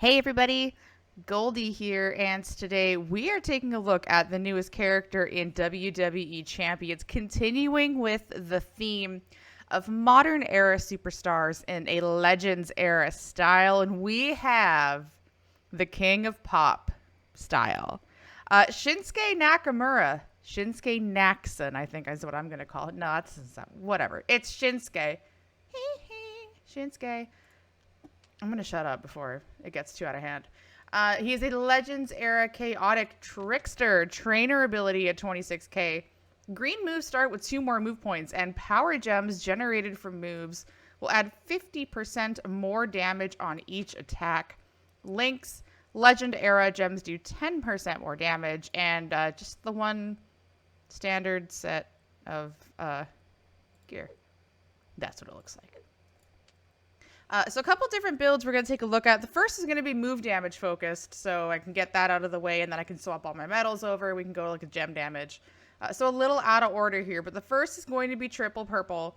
Hey everybody, Goldie here, and today we are taking a look at the newest character in WWE Champions, continuing with the theme of modern era superstars in a Legends era style, and we have the King of Pop style. Shinsuke Nakamura, Shinsuke Naxon, I think is what I'm going to call it. No, that's whatever. It's Shinsuke. Shinsuke. I'm going to shut up before it gets too out of hand. He is a Legends era chaotic trickster. Trainer ability at 26k. Green moves start with 2 more move points, and power gems generated from moves will add 50% more damage on each attack. Links, Legend era gems do 10% more damage, and just the one standard set of gear. That's what it looks like. So a couple different builds we're going to take a look at. The first is going to be move damage focused, so I can get that out of the way, and then I can swap all my metals over. We can go to like a gem damage. So a little out of order here, but the first is going to be triple purple.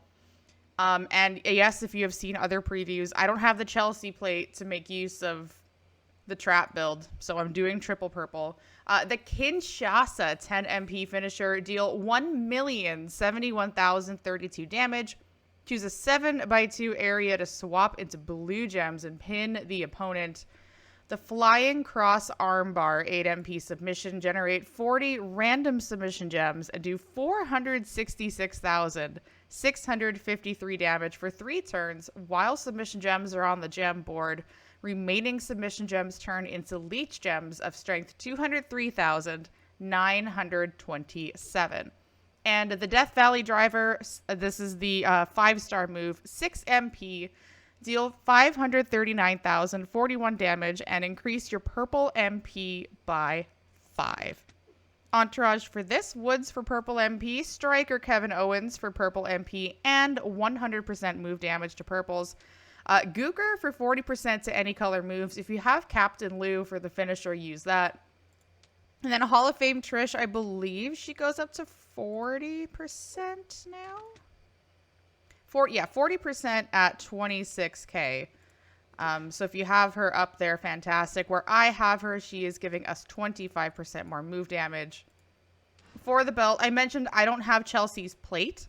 And yes, if you have seen other previews, I don't have the Chelsea plate to make use of the trap build, so I'm doing triple purple. The Kinshasa 10 MP finisher, deal 1,071,032 damage. Choose a 7x2 area to swap into blue gems and pin the opponent. The Flying Cross Armbar 8 MP submission, generate 40 random submission gems and do 466,653 damage for 3 turns while submission gems are on the gem board. Remaining submission gems turn into leech gems of strength 203,927. And the Death Valley Driver, this is the 5-star move, 6 MP, deal 539,041 damage, and increase your purple MP by 5. Entourage for this, Woods for purple MP, Striker Kevin Owens for purple MP, and 100% move damage to purples. Gooker for 40% to any color moves. If you have Captain Lou for the finisher, use that. And then a Hall of Fame Trish, I believe she goes up to 40% now. 40% at 26k. So if you have her up there, fantastic. Where I have her, she is giving us 25% more move damage. For the belt, I mentioned I don't have Chelsea's plate,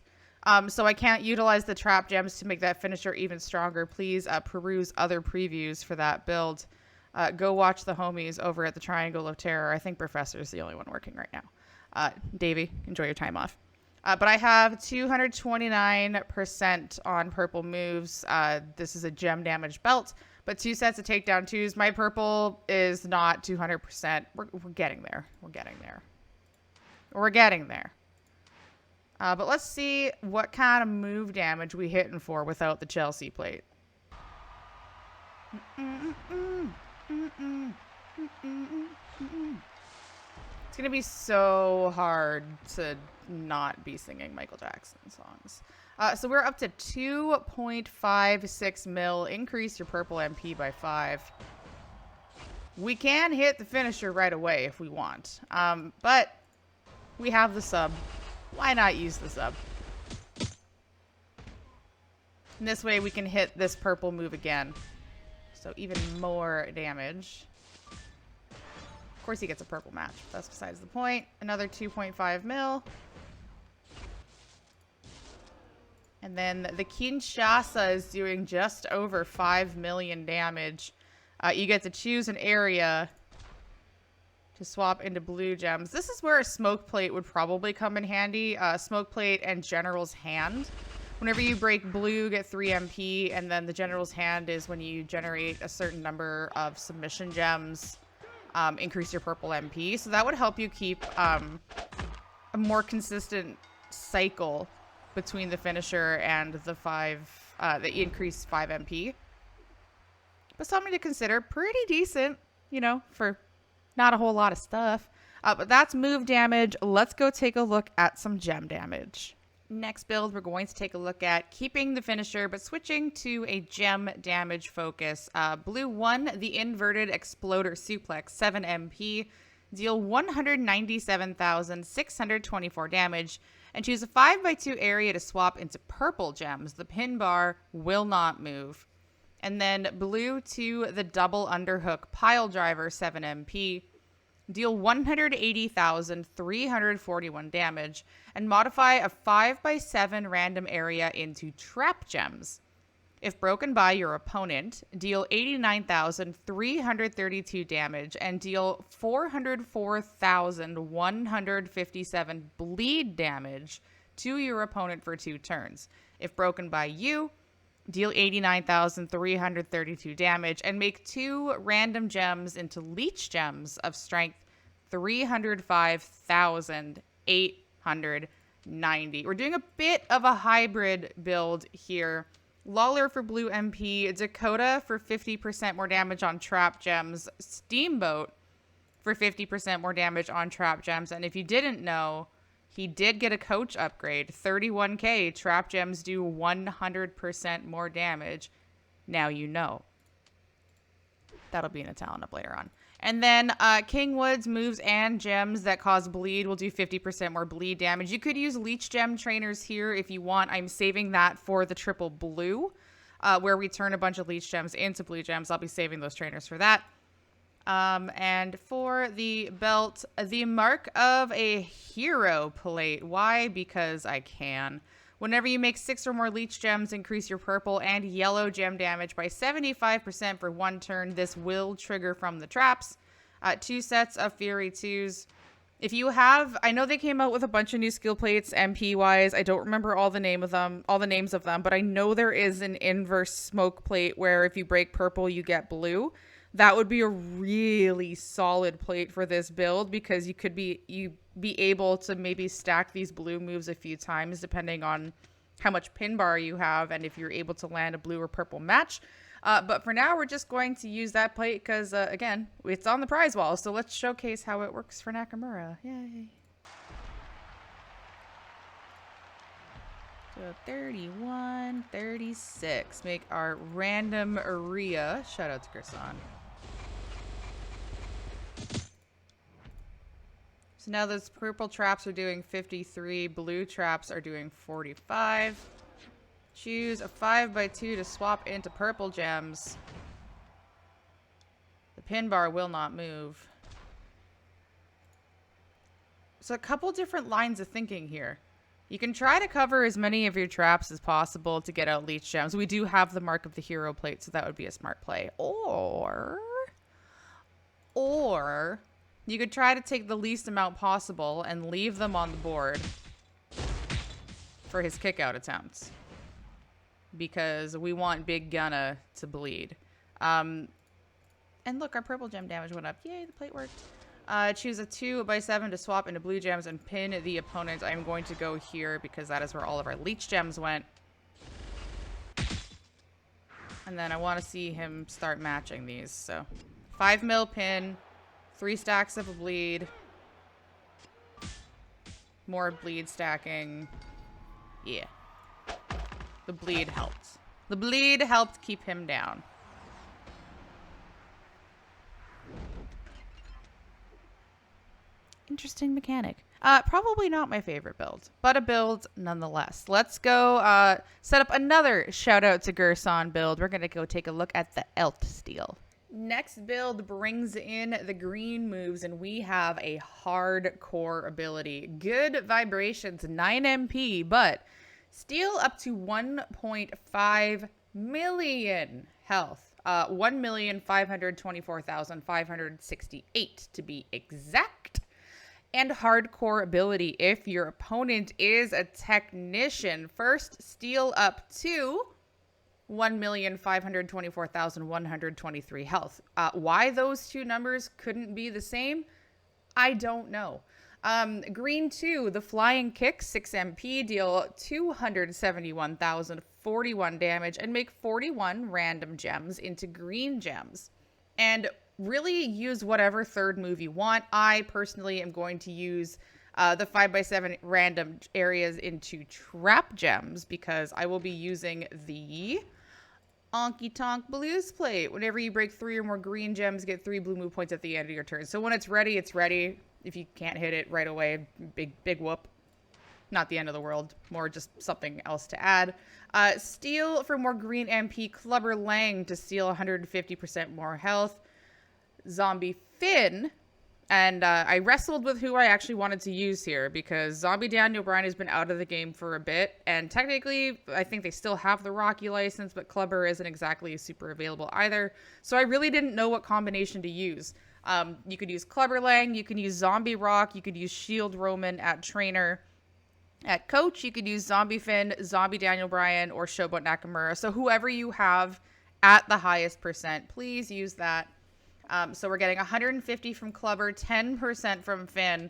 so I can't utilize the trap gems to make that finisher even stronger. Please peruse other previews for that build. Go watch the homies over at the Triangle of Terror. I think Professor is the only one working right now. Davey, enjoy your time off. But I have 229% on purple moves. This is a gem damage belt, but 2 sets of takedown 2s. My purple is not 200%. We're getting there. We're getting there. We're getting there. But let's see what kind of move damage we hitting for without the Chelsea plate. It's gonna be so hard to not be singing Michael Jackson songs. So we're up to 2.56 mil. Increase your purple MP by 5. We can hit the finisher right away if we want, but we have the sub. Why not use the sub? And this way we can hit this purple move again. So even more damage. Of course he gets a purple match. That's besides the point. Another 2.5 mil. And then the Kinshasa is doing just over 5 million damage. You get to choose an area to swap into blue gems. This is where a smoke plate would probably come in handy. Smoke plate and General's Hand. Whenever you break blue, get 3 MP, and then the General's Hand is when you generate a certain number of submission gems, increase your purple MP. So that would help you keep a more consistent cycle between the finisher and the increased 5 MP. But something to consider. Pretty decent, you know, for not a whole lot of stuff. But that's move damage. Let's go take a look at some gem damage. Next build, we're going to take a look at keeping the finisher, but switching to a gem damage focus. Blue 1, the Inverted Exploder Suplex, 7 MP. Deal 197,624 damage. And choose a 5x2 area to swap into purple gems. The pin bar will not move. And then blue 2, the double underhook pile driver 7 MP. Deal 180,341 damage and modify a 5x7 random area into trap gems. If broken by your opponent, deal 89,332 damage and deal 404,157 bleed damage to your opponent for 2 turns. If broken by you, deal 89,332 damage and make 2 random gems into leech gems of strength 305,890. We're doing a bit of a hybrid build here. Lawler for blue MP, Dakota for 50% more damage on trap gems, Steamboat for 50% more damage on trap gems, and if you didn't know, he did get a coach upgrade. 31k, trap gems do 100% more damage. Now you know. That'll be in a talent up later on. And then Kingwood's moves and gems that cause bleed will do 50% more bleed damage. You could use leech gem trainers here if you want. I'm saving that for the triple blue, where we turn a bunch of leech gems into blue gems. I'll be saving those trainers for that. And for the belt, the Mark of a Hero plate. Why? Because I can. Whenever you make 6 or more leech gems, increase your purple and yellow gem damage by 75% for 1 turn. This will trigger from the traps. 2 sets of Fury 2s. If you have, I know they came out with a bunch of new skill plates MP wise. I don't remember all the names of them, but I know there is an inverse smoke plate where if you break purple, you get blue. That would be a really solid plate for this build because you be able to maybe stack these blue moves a few times depending on how much pin bar you have and if you're able to land a blue or purple match. But for now, we're just going to use that plate because, again, it's on the prize wall. So let's showcase how it works for Nakamura. Yay. So 31, 36. Make our random area. Shout out to Gerson. So now those purple traps are doing 53. Blue traps are doing 45. Choose a 5x2 to swap into purple gems. The pin bar will not move. So a couple different lines of thinking here. You can try to cover as many of your traps as possible to get out leech gems. We do have the Mark of the Hero plate, so that would be a smart play. Or you could try to take the least amount possible and leave them on the board for his kick-out attempts. Because we want Big Gunna to bleed. And look, our purple gem damage went up. Yay, the plate worked. Choose a 2x7 to swap into blue gems and pin the opponent. I'm going to go here because that is where all of our leech gems went. And then I want to see him start matching these. So 5 mil pin, 3 stacks of a bleed, more bleed stacking. Yeah. The bleed helped. The bleed helped keep him down. Interesting mechanic. Probably not my favorite build, but a build nonetheless. Let's go set up another shout out to Gerson build. We're going to go take a look at the Elf Steel. Next build brings in the green moves, and we have a hardcore ability. Good vibrations, 9 MP, but steal up to 1.5 million health. 1,524,568 to be exact. And hardcore ability. If your opponent is a technician, first steal up to 1,524,123 health. Why those two numbers couldn't be the same, I don't know. Green 2, the flying kick, 6 MP, deal 271,041 damage and make 41 random gems into green gems. And really use whatever third move you want. I personally am going to use the 5x7 random areas into trap gems because I will be using the Onky Tonk Blues plate. Whenever you break 3 or more green gems, get 3 blue move points at the end of your turn. So when it's ready, it's ready. If you can't hit it right away, big whoop. Not the end of the world, more just something else to add. Steel for more green MP. Clubber Lang to steal 150% more health. Zombie Finn. And I wrestled with who I actually wanted to use here because Zombie Daniel Bryan has been out of the game for a bit. And technically, I think they still have the Rocky license, but Clubber isn't exactly super available either. So I really didn't know what combination to use. You could use Clubber Lang, you can use Zombie Rock, you could use Shield Roman at trainer. At coach, you could use Zombie Finn, Zombie Daniel Bryan, or Showboat Nakamura. So whoever you have at the highest percent, please use that. So we're getting 150 from Clubber, 10% from Finn,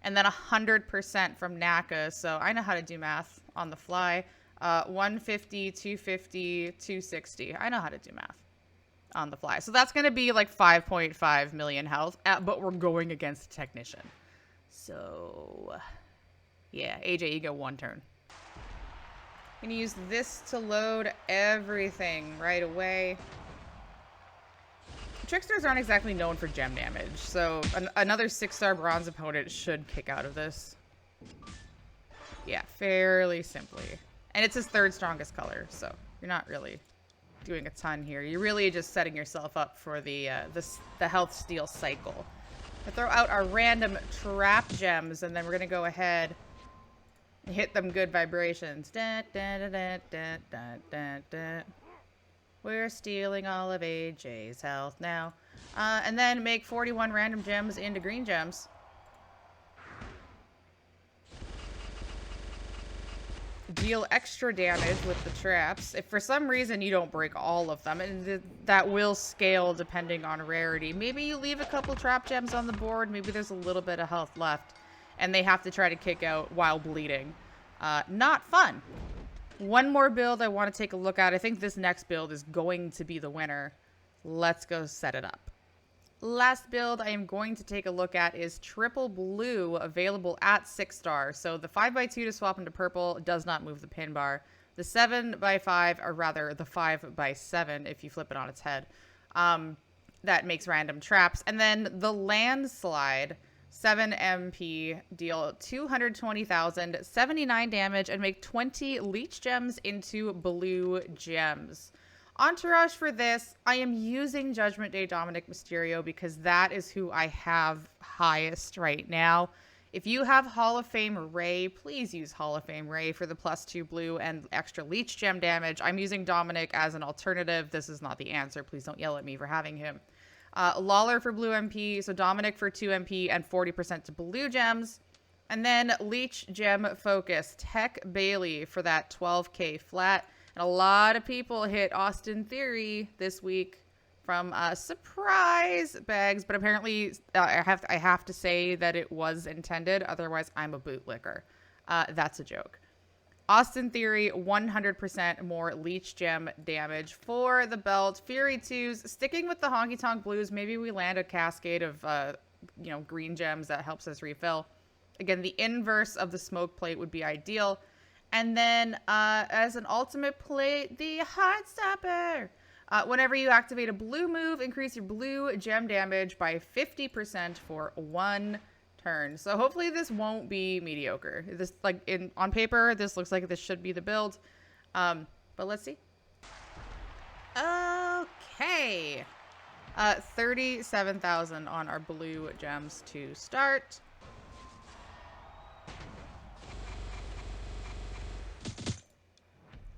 and then 100% from Naka. So I know how to do math on the fly. 150, 250, 260. I know how to do math on the fly. So that's going to be like 5.5 million health, but we're going against a technician. So yeah, AJ, you get 1 turn. I'm going to use this to load everything right away. Tricksters aren't exactly known for gem damage, so another 6-star bronze opponent should kick out of this. Yeah, fairly simply. And it's his 3rd strongest color, so you're not really doing a ton here. You're really just setting yourself up for the health steal cycle. We'll throw out our random trap gems, and then we're going to go ahead and hit them good vibrations. Da, da, da, da, da, da, da, da. We're stealing all of AJ's health now. And then make 41 random gems into green gems. Deal extra damage with the traps. If for some reason you don't break all of them, and that will scale depending on rarity. Maybe you leave a couple trap gems on the board. Maybe there's a little bit of health left. And they have to try to kick out while bleeding. Not fun. One more build I want to take a look at. I think this next build is going to be the winner. Let's go set it up. Last build I am going to take a look at is triple blue, available at 6-star. So the 5x2 to swap into purple does not move the pin bar. The 7x5, or rather the 5x7 if you flip it on its head, that makes random traps. And then the landslide, 7 MP, deal 220,000, 79 damage, and make 20 leech gems into blue gems. Entourage for this, I am using Judgment Day Dominic Mysterio because that is who I have highest right now. If you have Hall of Fame Ray, please use Hall of Fame Ray for the +2 blue and extra leech gem damage. I'm using Dominic as an alternative. This is not the answer. Please don't yell at me for having him. Lawler for blue MP, so Dominic for 2 MP and 40% to blue gems. And then Leech Gem Focus, Tech Bailey for that 12k flat. And a lot of people hit Austin Theory this week from surprise bags, but apparently I have to say that it was intended, otherwise I'm a bootlicker. That's a joke. Austin Theory, 100% more leech gem damage for the belt. Fury 2s, sticking with the honky tonk blues. Maybe we land a cascade of, green gems that helps us refill. Again, the inverse of the smoke plate would be ideal. And then as an ultimate plate, the Heartstopper. Whenever you activate a blue move, increase your blue gem damage by 50% for 1 turn. So hopefully this won't be mediocre. This, on paper, this looks like this should be the build. But let's see. Okay. 37,000 on our blue gems to start.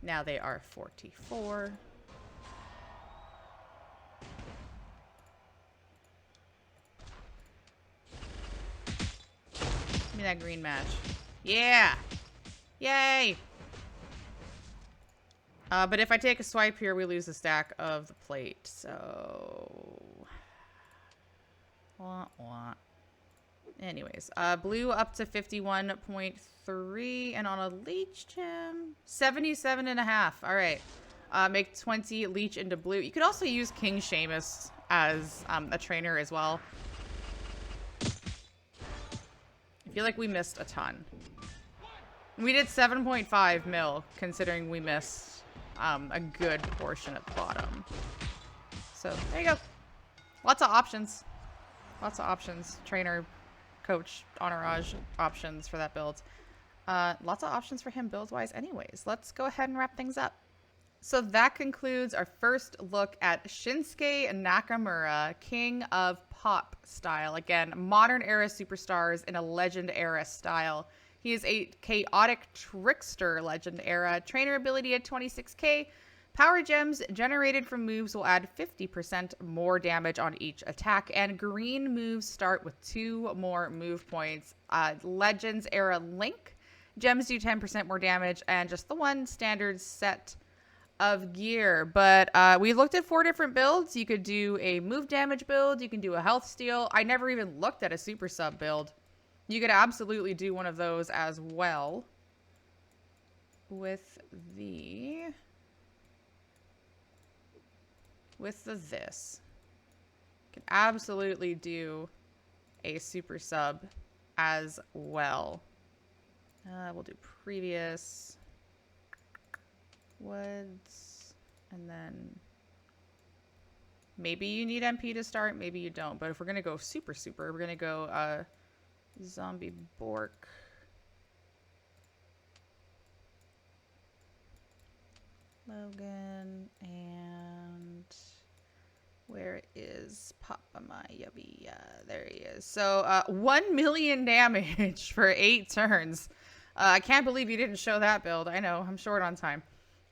Now they are 44. Give me that green match. Yeah! Yay! But if I take a swipe here, we lose a stack of the plate. So... Wah, wah. Anyways, blue up to 51.3, and on a leech gem, 77.5. All right. Make 20 leech into blue. You could also use King Sheamus as a trainer as well. I feel like we missed a ton. We did 7.5 mil, considering we missed a good portion at the bottom. So, there you go. Lots of options. Lots of options. Trainer, coach, entourage options for that build. Lots of options for him build-wise anyways. Let's go ahead and wrap things up. So that concludes our first look at Shinsuke Nakamura, King of Pop style. Again, modern era superstars in a legend era style. He is a chaotic trickster legend era. Trainer ability at 26k. Power gems generated from moves will add 50% more damage on each attack. And green moves start with 2 more move points. Legends era Link. Gems do 10% more damage and just the one standard set of gear. But we looked at 4 different builds. You could do a move damage build. You can do a health steal. I never even looked at a super sub build. You could absolutely do one of those as well. With this. You can absolutely do a super sub as well. We'll do previous woods, and then maybe you need MP to start, maybe you don't. But if we're gonna go super, we're gonna go zombie Bork. Logan, and where is Papa Mayabi? There he is. So 1 million damage for 8 turns. I can't believe you didn't show that build. I know, I'm short on time.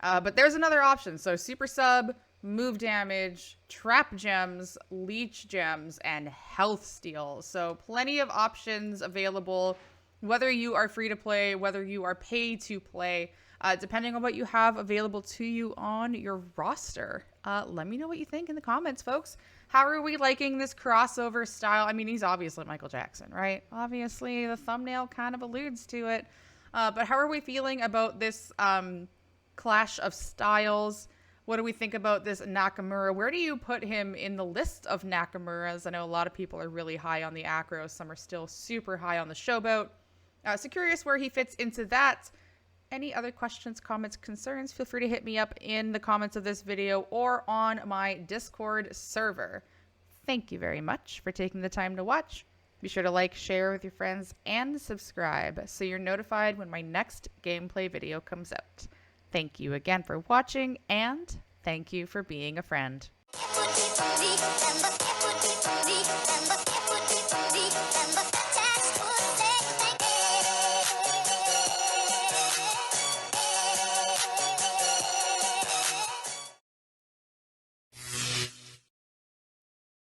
But there's another option. So super sub, move damage, trap gems, leech gems, and health steal. So plenty of options available, whether you are free to play, whether you are paid to play, depending on what you have available to you on your roster. Let me know what you think in the comments, folks. How are we liking this crossover style? I mean, he's obviously Michael Jackson, right? Obviously, the thumbnail kind of alludes to it. But how are we feeling about this clash of styles? What do we think about this Nakamura? Where do you put him in the list of Nakamuras? I know a lot of people are really high on the Acros. Some are still super high on the Showboat. So curious where he fits into that. Any other questions, comments, concerns, feel free to hit me up in the comments of this video or on my Discord server. Thank you very much for taking the time to watch. Be sure to like, share with your friends, and subscribe so you're notified when my next gameplay video comes out. Thank you again for watching, and thank you for being a friend.